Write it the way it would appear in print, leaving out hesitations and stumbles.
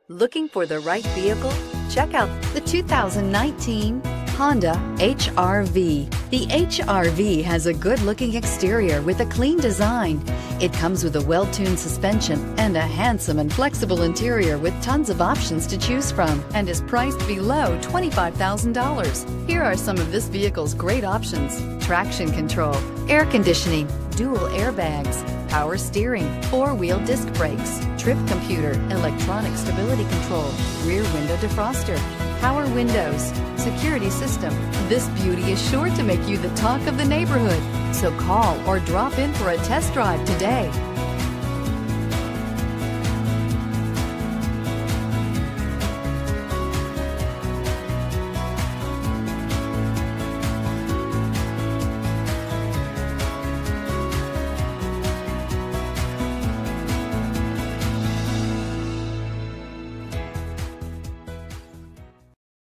Looking for the right vehicle? Check out the 2019 Honda HR-V. The HR-V has a good-looking exterior with a clean design. It comes with a well-tuned suspension and a handsome and flexible interior with tons of options to choose from, and is priced below $25,000. Here are some of this vehicle's great options: traction control, air conditioning, dual airbags, power steering, four-wheel disc brakes, trip computer, electronic stability control, rear window defroster, power windows, security system. This beauty is sure to make you the talk of the neighborhood. So call or drop in for a test drive today.